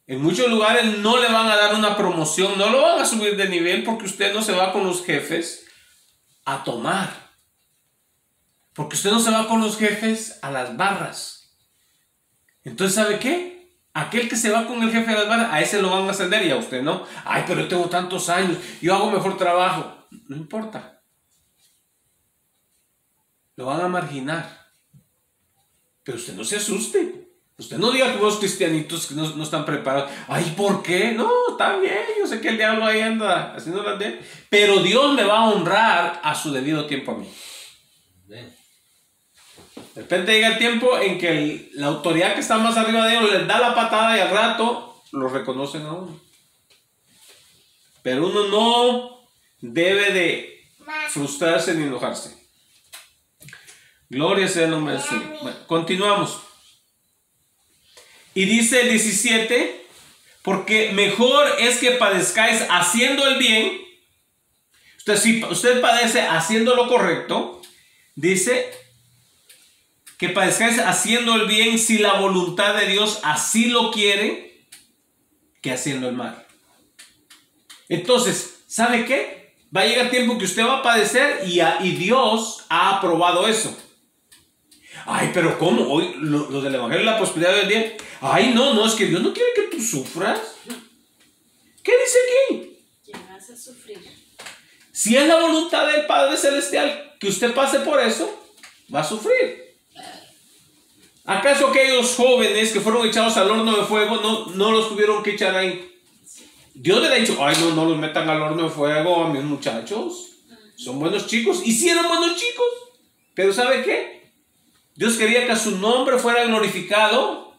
En muchos lugares no le van a dar una promoción, no lo van a subir de nivel porque usted no se va con los jefes a tomar. Porque usted no se va con los jefes a las barras. Entonces, ¿sabe qué? Aquel que se va con el jefe de las barras, a ese lo van a ascender y a usted no. Ay, pero yo tengo tantos años, yo hago mejor trabajo. No importa. Lo van a marginar. Pero usted no se asuste. Usted no diga que los cristianitos que no están preparados. Ay, ¿por qué? No, está bien. Yo sé que el diablo ahí anda haciendo las de él. Pero Dios me va a honrar a su debido tiempo a mí. De repente llega el tiempo en que la autoridad que está más arriba de ellos les da la patada y al rato lo reconocen a uno. Pero uno no debe de frustrarse ni enojarse. Gloria sea el nombre del Señor. Bueno, continuamos. Y dice el 17, porque mejor es que padezcáis haciendo el bien. Si usted padece haciendo lo correcto, dice que padezcáis haciendo el bien si la voluntad de Dios así lo quiere, que haciendo el mal. Entonces, ¿sabe qué? Va a llegar tiempo que usted va a padecer y Dios ha aprobado eso. Ay, pero ¿cómo? Hoy los del Evangelio de la Prosperidad del día. Ay, no, es que Dios no quiere que tú sufras. ¿Qué dice aquí? ¿Quién vas a sufrir? Si es la voluntad del Padre Celestial que usted pase por eso, va a sufrir. ¿Acaso aquellos jóvenes que fueron echados al horno de fuego no los tuvieron que echar ahí? Dios le ha dicho, ay, no los metan al horno de fuego a mis muchachos. Son buenos chicos. Y sí eran buenos chicos. Pero ¿sabe qué? Dios quería que su nombre fuera glorificado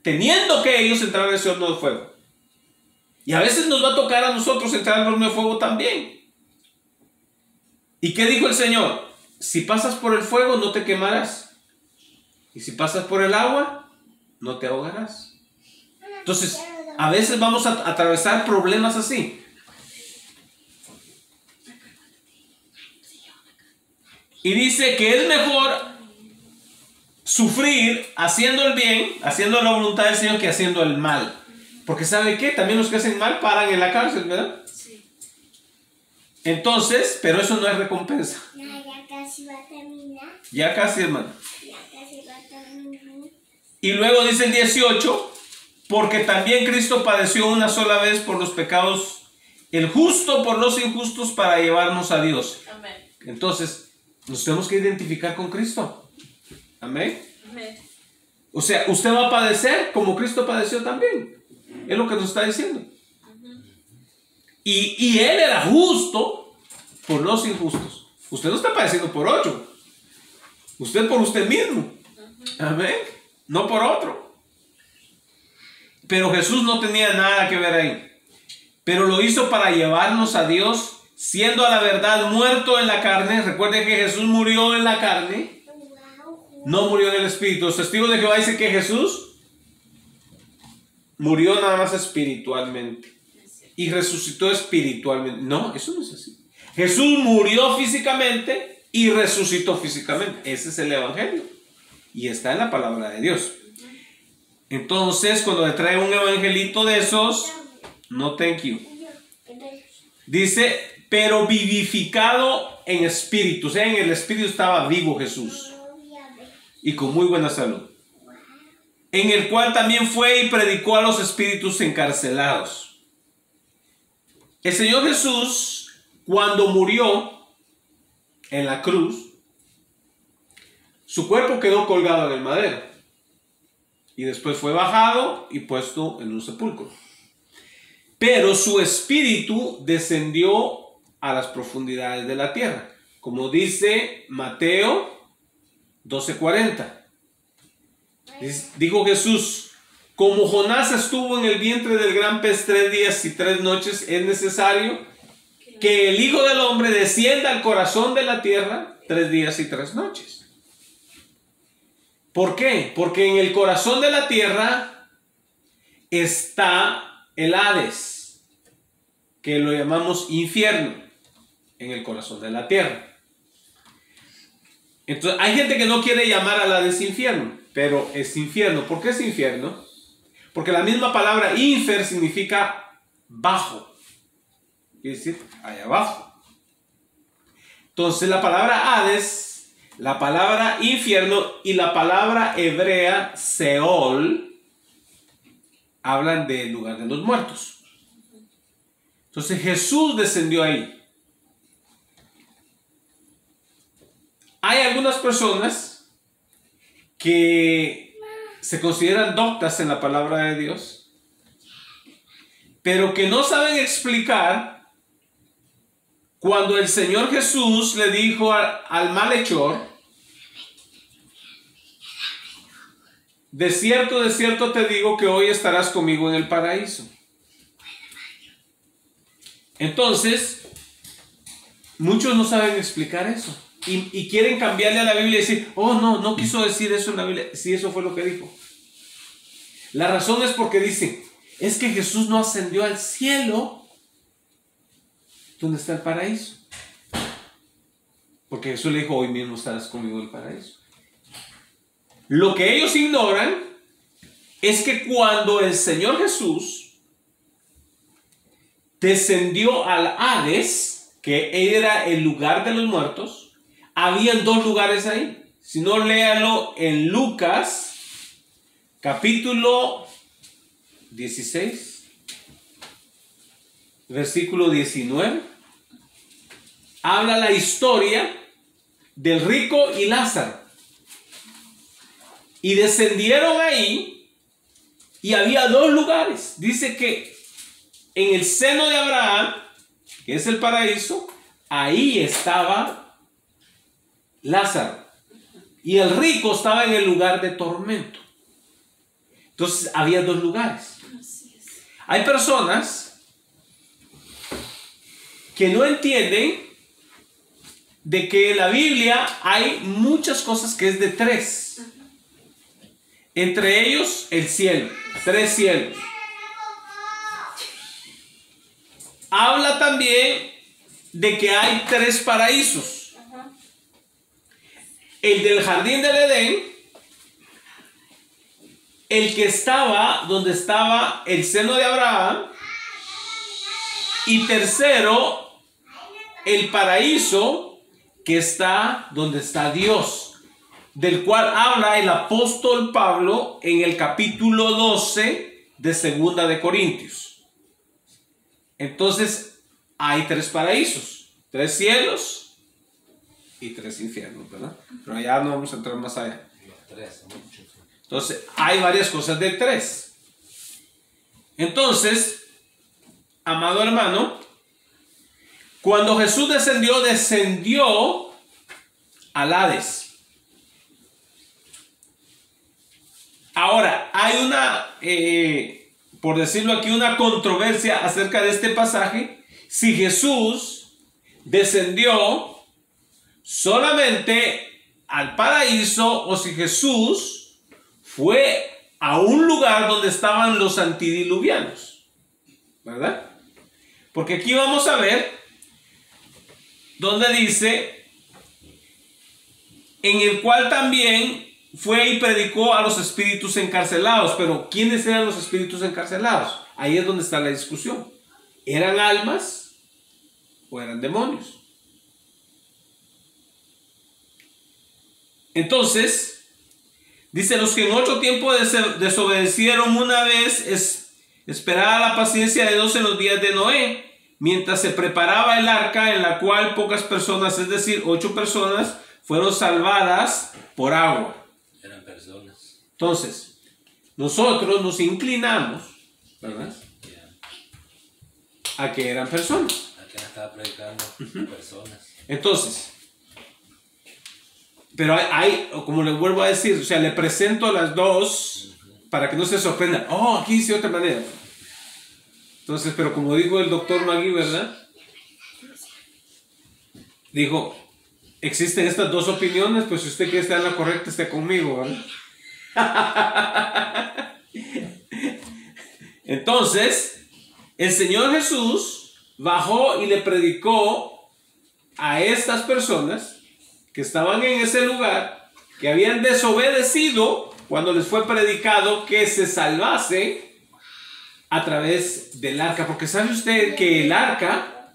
teniendo que ellos entrar en ese horno de fuego. Y a veces nos va a tocar a nosotros entrar al horno de fuego también. ¿Y qué dijo el Señor? Si pasas por el fuego no te quemarás. Y si pasas por el agua no te ahogarás. Entonces, a veces vamos a atravesar problemas así. Y dice que es mejor sufrir haciendo el bien, haciendo la voluntad del Señor, que haciendo el mal. Porque ¿sabe qué? También los que hacen mal paran en la cárcel, ¿verdad? Sí. Entonces, pero eso no es recompensa. Ya casi va a terminar. Ya casi, hermano. Ya casi va a terminar. Y luego dice el 18, porque también Cristo padeció una sola vez por los pecados, el justo por los injustos, para llevarnos a Dios. Amén. Entonces, nos tenemos que identificar con Cristo. Amén. Amén. O sea, usted va a padecer como Cristo padeció también. Es lo que nos está diciendo. Y Él era justo por los injustos. Usted no está padeciendo por otro. Usted por usted mismo. Amén. No por otro. Pero Jesús no tenía nada que ver ahí. Pero lo hizo para llevarnos a Dios, siendo a la verdad muerto en la carne. Recuerde que Jesús murió en la carne, no murió en el espíritu. Los testigos de Jehová dicen que Jesús murió nada más espiritualmente y resucitó espiritualmente. No, eso no es así. Jesús murió físicamente y resucitó físicamente. Ese es el evangelio y está en la palabra de Dios. Entonces, cuando le trae un evangelito de esos, no thank you. Dice, pero vivificado en espíritu. O sea, en el espíritu estaba vivo Jesús y con muy buena salud. En el cual también fue y predicó a los espíritus encarcelados. El Señor Jesús, cuando murió en la cruz, su cuerpo quedó colgado en el madero. Y después fue bajado y puesto en un sepulcro. Pero su espíritu descendió a las profundidades de la tierra. Como dice Mateo 12:40. Dijo Jesús: como Jonás estuvo en el vientre del gran pez 3 días y 3 noches, es necesario que el Hijo del Hombre descienda al corazón de la tierra 3 días y 3 noches. ¿Por qué? Porque en el corazón de la tierra está el Hades, que lo llamamos infierno, en el corazón de la tierra. Entonces, hay gente que no quiere llamar al Hades infierno, pero es infierno. ¿Por qué es infierno? Porque la misma palabra infer significa bajo. Quiere decir allá abajo. Entonces la palabra Hades, la palabra infierno y la palabra hebrea Seol hablan del lugar de los muertos. Entonces Jesús descendió ahí. Hay algunas personas que se consideran doctas en la palabra de Dios, pero que no saben explicar cuando el Señor Jesús le dijo al malhechor: de cierto te digo que hoy estarás conmigo en el paraíso. Entonces, muchos no saben explicar eso. Y quieren cambiarle a la Biblia y decir: oh, no quiso decir eso en la Biblia, si eso fue lo que dijo. La razón es porque dicen: es que Jesús no ascendió al cielo donde está el paraíso. Porque Jesús le dijo: hoy mismo estarás conmigo en el paraíso. Lo que ellos ignoran es que cuando el Señor Jesús descendió al Hades, que era el lugar de los muertos, habían 2 lugares ahí. Si no, léalo en Lucas, capítulo 16, versículo 19. Habla la historia del rico y Lázaro. Y descendieron ahí y había 2 lugares. Dice que en el seno de Abraham, que es el paraíso, ahí estaba Lázaro, y el rico estaba en el lugar de tormento. Entonces había 2 lugares. Hay personas que no entienden de que en la Biblia hay muchas cosas que es de 3. Entre ellos el cielo, 3 cielos. Habla también de que hay 3 paraísos. El del jardín del Edén, el que estaba donde estaba el seno de Abraham, y tercero, el paraíso que está donde está Dios, del cual habla el apóstol Pablo en el capítulo 12 de Segunda de Corintios. Entonces hay 3 paraísos, 3 cielos y 3 infiernos, ¿verdad? Pero allá no vamos a entrar más allá. Los 3 son muchos. Entonces, hay varias cosas de 3. Entonces, amado hermano, cuando Jesús descendió al Hades. Ahora, hay una, por decirlo aquí, una controversia acerca de este pasaje. Si Jesús descendió solamente al paraíso o si Jesús fue a un lugar donde estaban los antidiluvianos, ¿verdad? Porque aquí vamos a ver donde dice: en el cual también fue y predicó a los espíritus encarcelados. Pero ¿quiénes eran los espíritus encarcelados? Ahí es donde está la discusión. ¿Eran almas o eran demonios? Entonces, dice: los que en otro tiempo desobedecieron una vez, esperada la paciencia de Dios en los días de Noé, mientras se preparaba el arca, en la cual pocas personas, es decir, 8 personas, fueron salvadas por agua. Eran personas. Entonces, nosotros nos inclinamos, ¿verdad?, a que eran personas. Aquí estaba predicando personas. Entonces, Pero como le vuelvo a decir, o sea, le presento las dos para que no se sorprenda. Oh, aquí dice de otra manera. Entonces, pero como dijo el doctor Magui, ¿verdad? Dijo, existen estas dos opiniones, pues si usted quiere estar en la correcta, esté conmigo, ¿verdad? Entonces, el Señor Jesús bajó y le predicó a estas personas que estaban en ese lugar, que habían desobedecido cuando les fue predicado que se salvasen a través del arca. Porque sabe usted que el arca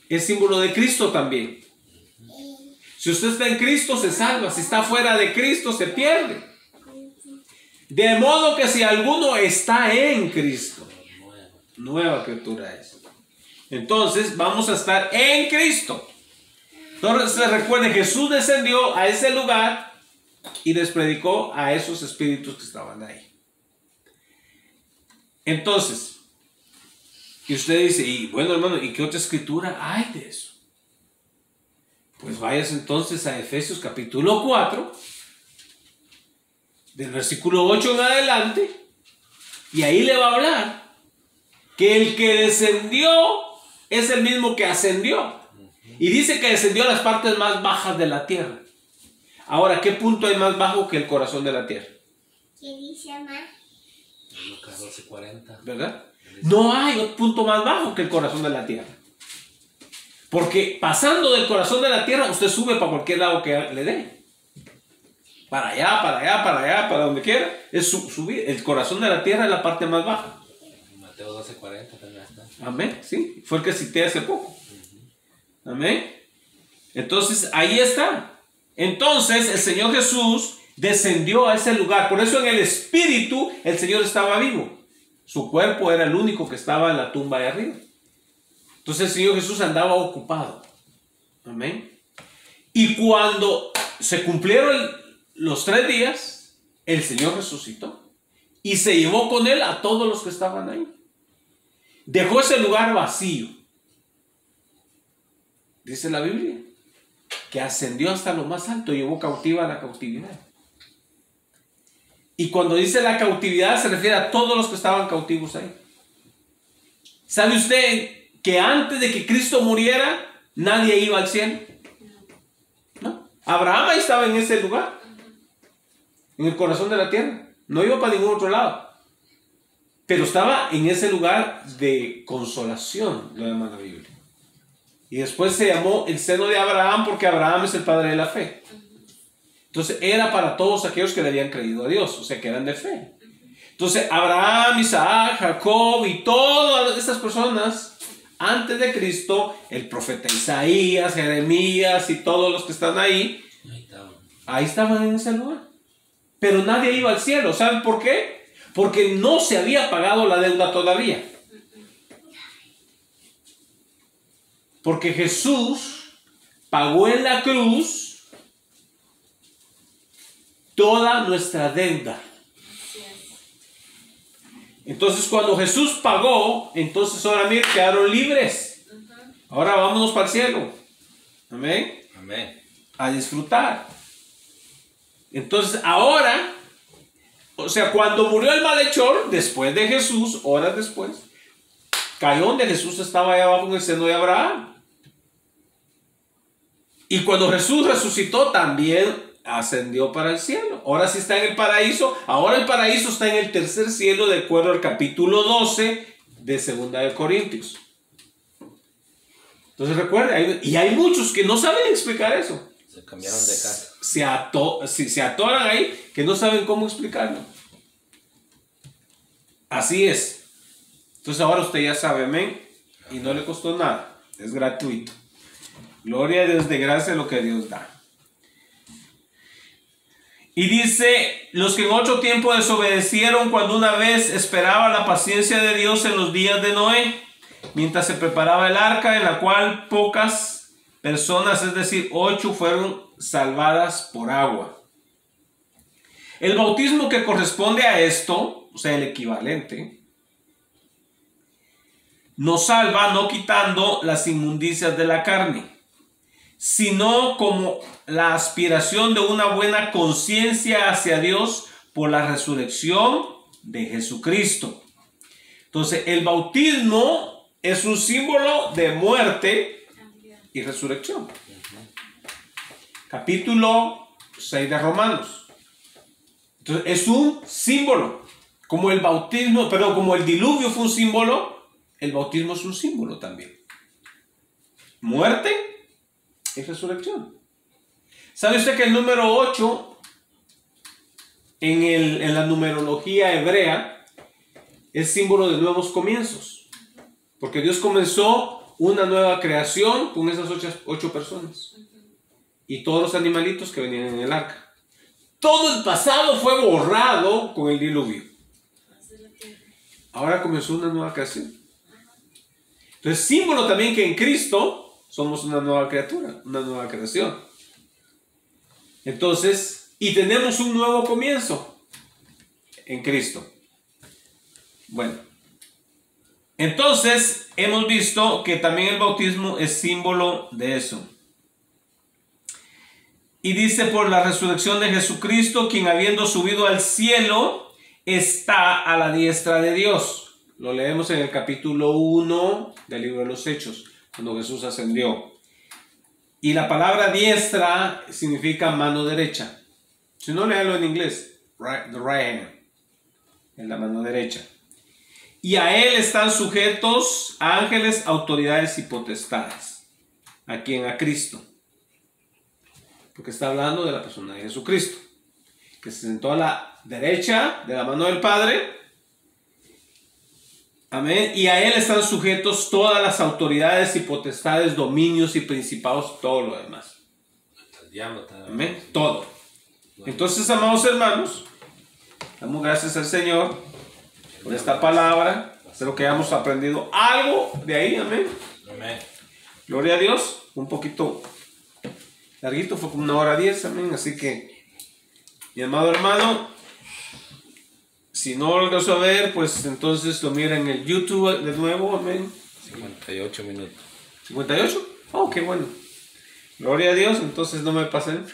es símbolo de Cristo también. Si usted está en Cristo, se salva. Si está fuera de Cristo, se pierde. De modo que si alguno está en Cristo, nueva criatura es. Entonces vamos a estar en Cristo. Entonces recuerde, Jesús descendió a ese lugar y les predicó a esos espíritus que estaban ahí. Entonces, y usted dice, y bueno hermano, ¿y qué otra escritura hay de eso? Pues vayas entonces a Efesios capítulo 4, del versículo 8 en adelante, y ahí le va a hablar que el que descendió es el mismo que ascendió. Y dice que descendió a las partes más bajas de la tierra. Ahora, ¿qué punto hay más bajo que el corazón de la tierra? ¿Qué dice más? Lucas 12:40. ¿Verdad? No hay otro punto más bajo que el corazón de la tierra. Porque pasando del corazón de la tierra, usted sube para cualquier lado que le dé. Para allá, para allá, para allá, para donde quiera. Es subir. El corazón de la tierra es la parte más baja. Mateo 12:40 también está. Amén. Sí, fue el que cité hace poco. Amén. Entonces, ahí está. Entonces, el Señor Jesús descendió a ese lugar. Por eso en el espíritu el Señor estaba vivo. Su cuerpo era el único que estaba en la tumba de arriba. Entonces el Señor Jesús andaba ocupado. Amén. Y cuando se cumplieron los 3 días, el Señor resucitó y se llevó con él a todos los que estaban ahí. Dejó ese lugar vacío. Dice la Biblia que ascendió hasta lo más alto, llevó cautiva la cautividad. Y cuando dice la cautividad se refiere a todos los que estaban cautivos ahí. ¿Sabe usted que antes de que Cristo muriera nadie iba al cielo? ¿No? Abraham ahí estaba en ese lugar, en el corazón de la tierra. No iba para ningún otro lado, pero estaba en ese lugar de consolación, lo llama la Biblia. Y después se llamó el seno de Abraham porque Abraham es el padre de la fe. Entonces era para todos aquellos que le habían creído a Dios, o sea que eran de fe. Entonces Abraham, Isaac, Jacob y todas estas personas antes de Cristo, el profeta Isaías, Jeremías y todos los que están ahí, ahí estaban en ese lugar. Pero nadie iba al cielo. ¿Saben por qué? Porque no se había pagado la deuda todavía. Porque Jesús pagó en la cruz toda nuestra deuda. Entonces cuando Jesús pagó, entonces ahora miren, quedaron libres. Ahora vámonos para el cielo. Amén. Amén. A disfrutar. Entonces ahora, o sea, cuando murió el malhechor, después de Jesús, horas después, cayó donde Jesús estaba allá abajo en el seno de Abraham. Y cuando Jesús resucitó, también ascendió para el cielo. Ahora sí está en el paraíso. Ahora el paraíso está en el tercer cielo, de acuerdo al capítulo 12 de 2 de Corintios. Entonces recuerden, y hay muchos que no saben explicar eso. Se cambiaron de casa. Se atoran ahí, que no saben cómo explicarlo. Así es. Entonces ahora usted ya sabe, amén. Y no le costó nada. Es gratuito. Gloria a Dios, de gracia lo que Dios da. Y dice, los que en otro tiempo desobedecieron cuando una vez esperaba la paciencia de Dios en los días de Noé, mientras se preparaba el arca, en la cual pocas personas, es decir, 8, fueron salvadas por agua. El bautismo que corresponde a esto, o sea, el equivalente, nos salva no quitando las inmundicias de la carne, sino como la aspiración de una buena conciencia hacia Dios por la resurrección de Jesucristo. Entonces, el bautismo es un símbolo de muerte y resurrección. Capítulo 6 de Romanos. Entonces, es un símbolo. Como el bautismo, perdón, como el diluvio fue un símbolo, el bautismo es un símbolo también. Muerte y resurrección. ¿Sabe usted que el número 8 en la numerología hebrea es símbolo de nuevos comienzos? Porque Dios comenzó una nueva creación con esas 8 personas y todos los animalitos que venían en el arca. Todo el pasado fue borrado con el diluvio. Ahora comenzó una nueva creación. Entonces, símbolo también que en Cristo somos una nueva criatura, una nueva creación. Entonces, y tenemos un nuevo comienzo en Cristo. Bueno, entonces hemos visto que también el bautismo es símbolo de eso. Y dice, por la resurrección de Jesucristo, quien habiendo subido al cielo, está a la diestra de Dios. Lo leemos en el capítulo 1 del libro de los Hechos, cuando Jesús ascendió. Y la palabra diestra significa mano derecha. Si no, léalo en inglés. The right hand. En la mano derecha. Y a él están sujetos ángeles, autoridades y potestades. ¿A quién? A Cristo. Porque está hablando de la persona de Jesucristo, que se sentó a la derecha de la mano del Padre. Amén. Y a él están sujetos todas las autoridades y potestades, dominios y principados, todo lo demás. Amén. Todo. Entonces, amados hermanos, damos gracias al Señor por esta palabra. Espero que hayamos aprendido algo de ahí. Amén. Amén. Gloria a Dios. Un poquito larguito, fue como 1:10. Amén. Así que, mi amado hermano, si no lo alcanzó a ver, pues entonces lo mira en el YouTube de nuevo. Amén. 58 minutos. ¿58? Oh, qué bueno. Gloria a Dios. Entonces no me pasen.